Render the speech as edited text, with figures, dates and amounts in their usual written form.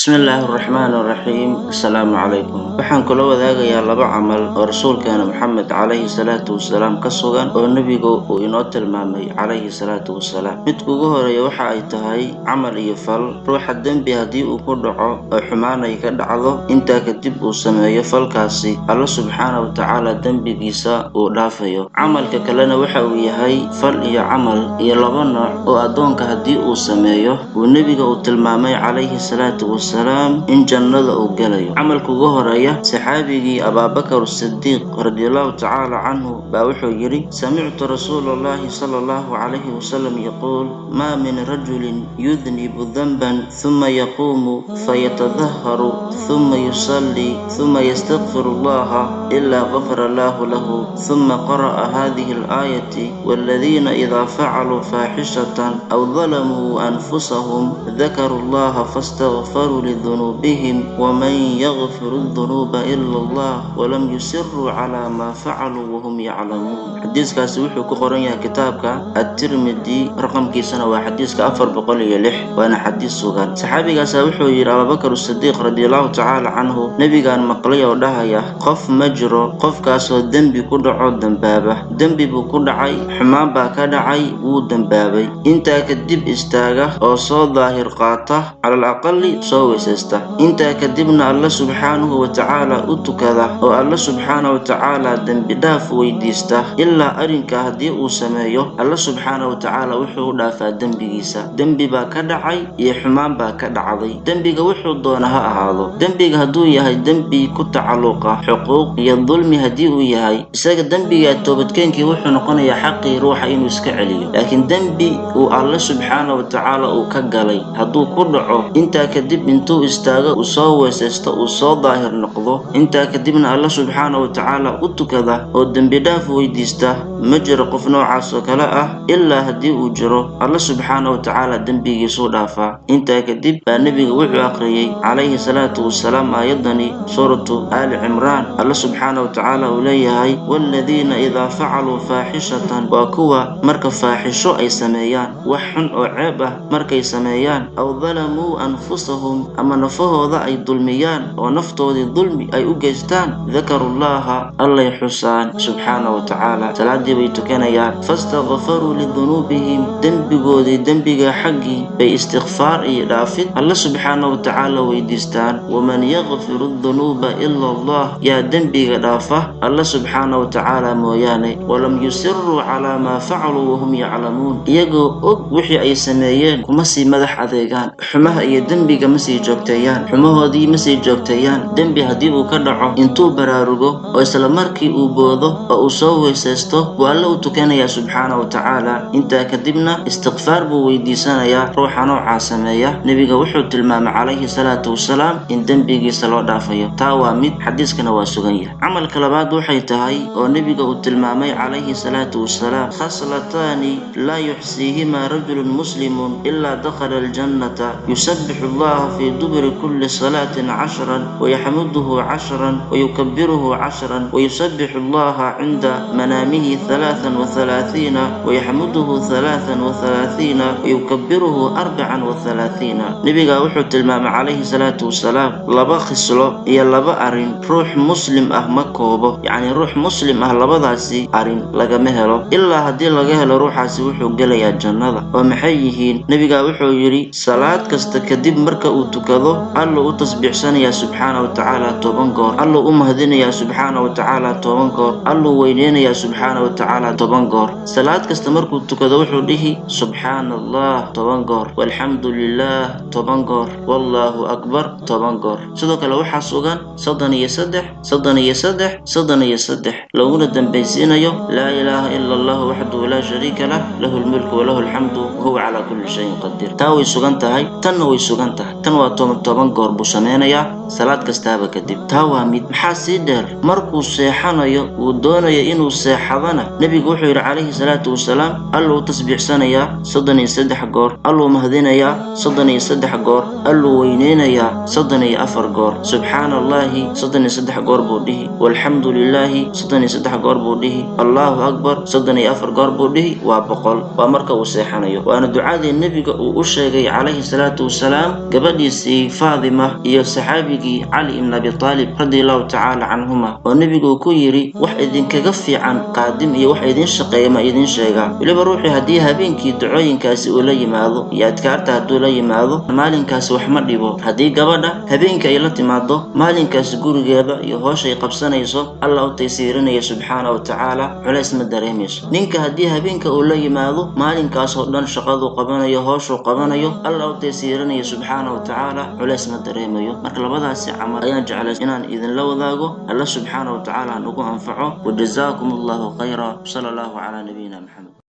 Bismillahirrahmanirrahim. Assalamualaikum. Waxaan kula wadaagayaa laba camal oo rasuulkeena Muhammad calayhi salaatu wasalaam ka sugan oo nabigu uu inoo tilmaamay calayhi salaatu wasalaam. Midka ugu horeeya waxa ay tahay camal iyo fal. Ruuxa dembi haddii uu ku dhaco oo xumaan ay ka dhacdo intaa kadib uu sameeyo falkaasi, Allah subxaanahu wa tacaala dembigiisa uu dhaafayo. Camalka kalena waxa uu yahay fal iyo camal iyo laba nooc oo addoonka haddii uu sameeyo uu nabiga uu tilmaamay calayhi salaatu wasalaam in jannada uu galayo. Camalka ugu horeeya saxaabigii Abaabakar Siddiiq radiyallahu ta'ala canhu baa wuxuu yiri: samictu rasuulallahi sallallahu alayhi wasallam yaquul ma min rajulin yudnibu dhanban thumma yaqumu fayatadhahharu thumma yusalli thumma yastaghfirullaha illa ghafara Allahu lahu thumma qara'a hadhihi al-ayati walladhina idha fa'alu fahishatan aw dhalamu anfusahum dhakaru Allaha fastaghfaru lidhunubihim wa man yaghfiru dhunuba illa Allah wa lam yusirru ala ma fa'alu wa hum ya'lamun. Xadiiskaasi wuxuu ku qoran yahay kitaabka At-Tirmidhi, raqamkiisana waa xadiiska 406, waana xadiis sugan. Saxaabigaas wuxuu yiri Abaabakar Siddiiq radiyallahu ta'ala canhu, nabigaan maqlay oo dhahaya: qof ma jiro qofkaasoo dembi ku dhaco dambaaba. Dembi buu ku dhacay, xumaan baa ka dhacay, wuu dambaabay. Intaa kadib istaaga oo soo daahir qaata, calal aqalli soo weysaysta. Intaa kadibna Allah subxaanahu wa ta'ala u tukada oo Allah subxaanahu wa ta'ala dembi dhaaf weydiista. Ilaa arrinka haddii uu sameeyo, Allah subxaanahu wa ta'ala wuxuu dhaafaa dembigiisa. Dembi baa ka dhacay iyo xumaan baa ka dhacday. Dembiga wuxuu doona ha ahaado. Dembiga hadduu yahay dembi ku tacalluqa xuquuq iyo dulmi, haddii uu yahay isaga dembiga toobadkeenkii wuxuu noqonayaa xaqii ruuxa inuu iska celiyo. Laakiin dembi uu Allah subxaanahu wa ta'ala uu ka galay hadduu ku dhaco, intaa kadib intuu istaago uu soo weysaysto uu soo daahir noqdo, intaa kadibna Allah subxaanahu wa ta'ala u tukada oo dembi dhaaf weydiista, ma jiro qof noocaas oo kale ah ilaa haddii uu jiro Allah subxaanahu wa ta'ala dembigiisuu dhaafaa. Intaa kadib baa nabiga wuxuu aqriyay calayhi salaatu wasalaam aayadani suuratu Ali Cimraan. Allah subxaanahu wa ta'ala uu leeyahay: walladhiina idhaa facaluu faaxishatan, waa kuwa marka faaxisho ay sameeyaan, wax xun oo ceeb ah markay sameeyaan, aw dhalamuu anfusahum, ama nafahooda ay dulmiyaan oo naftoodii dulmi ay u geystaan, dhakarullaha, allay xusaan subxaanahu wa ta'ala, salaadii bay tukanayaan, fastaghfaruu lidhunubihim, dembigoodii dembiga xaggii bay istighfaar iyo dhaafid Allah subxaanahu wa ta'ala weydiistaan. waman yaghfiru dhunuba illa Allah, yaa dembiga dhaafa Allah subxaanahu wa ta'ala mooyaane. walam yusirruu calaa maa facaluu wahum yaclamuun, iyagoo og wixii ay sameeyeen kuma sii madax adeegaan. xumaha iyo dembiga ma sii joogteeyaan, xumahoodii ma sii joogteeyaan. dembi haddii uu ka dhaco, intuu baraarugo oo isla markii uu boodo oo uu soo weysaysto, buu alla u tukanayaa subxaanahu wa ta'ala. intaa kadibna istighfaar buu weydiisanayaa. ruuxa noocaa sameeya, nabiga wuxuu tilmaamay calayhi salaatu wasalaam in dembigiisa loo dhaafayo. taa waa mid, xadiiskana waa sugan yahay. camalka labaad waxay tahay oo nabiga uu tilmaamay calayhi salaatu wasalaam: khaslataani laa yuxsiihimaa rajulun muslimun ilaa dakhala aljannata yusabbixu allaha fi duburi kulli salaatin 10 wayaxmaduhu 10 wayukabbiruhu 10 wayusabixu allaha cinda manaamihi 33 wayaxmaduhu 33 wayukabbiruhu 34. nabiga wuxuu tilmaamay calayhi salaatu wasalaam laba khislo iyo laba arin ruux muslim ah ma koobo. yacni ruux muslim ah labadaasi arin lagama helo. ilaa haddii laga helo, ruuxaasi wuxuu gelayaa jannada. oo maxay yihiin? nabiga wuxuu yiri salaad kasta kadib marka uu tukado, alluu u tasbiixsanayaa subxaanahu wa ta'ala 10 goor, alluu u mahadinayaa subxaanahu wa ta'ala 10 goor, alluu weyneynayaa subxaanahu wa ta'ala 10 goor. salaad kasta markuu tukado wuxuu dhihi subxaanallah 10 goor, walxamdulillah 10 goor, wallaahu akbar 10 goor. sidoo kale waxaa sugan 33 laguna dambaysiinayo laa ilaaha ila allah waxdahu laa shariika lah, lahu lmulku walahu alxamdu wahuwa calaa kulli shayin qadiir. taa way sugan tahay, tanna way sugan tahay. tan waa 10 goor buu sameynayaa, salaad kastaaba kadib. taa waa mid. maxaa sii dheer, markuu seexanayo uu doonayo inuu seexadana nebigu wuxuu yidhi calayhi salaatu wasalaam alluu tasbiixsanayaa 33 goor, alluu mahadinayaa 33 goor, alluu weyneynayaa 34 goor, subxaana allaahi 33 goor buu dhihi, walxamdu lilaahi 33 goor buu dhihi, allaahu akbar 34 goor buu dhihi. waa 100. waa marka uu seexanayo. waana ducadii nebiga uu u sheegay calayhi salaatu wasalaam gabadhiisii faadima iyo saxaabigii cali ibn abi taalib radiallahu tacaala canhuma, oo nebigu ku yidhi wax idinkaga fiican qaadim iyo wax idin shaqeeya ma idin sheegaa. weliba ruuxii haddii habeenkii ducooyinkaasi uu la yimaado iyo adkaarta hadduu la yimaado, maalinkaasi wax ma dhibo. haddii gabadha habeenka ay la timaado, maalinkaasi gurigeeda iyo hooshay qabsanayso allah u taysiirinaya subxaana wa tacaala, culays ma dareemayso. ninka haddii habeenka uu la yimaado, maalinkaasoo dhan shaqaduu qabanayo, hooshuu qabanayo, allah u taysiirinaya subxaana wa tacaala, culays ma dareemayo. marka labadaasi camal ayaan jeclay inaan idinla wadaago. alla subxaana wa tacaala nagu anfaco. wajazaakum allahu khayra. sala allahu calaa nabiyina maxamed.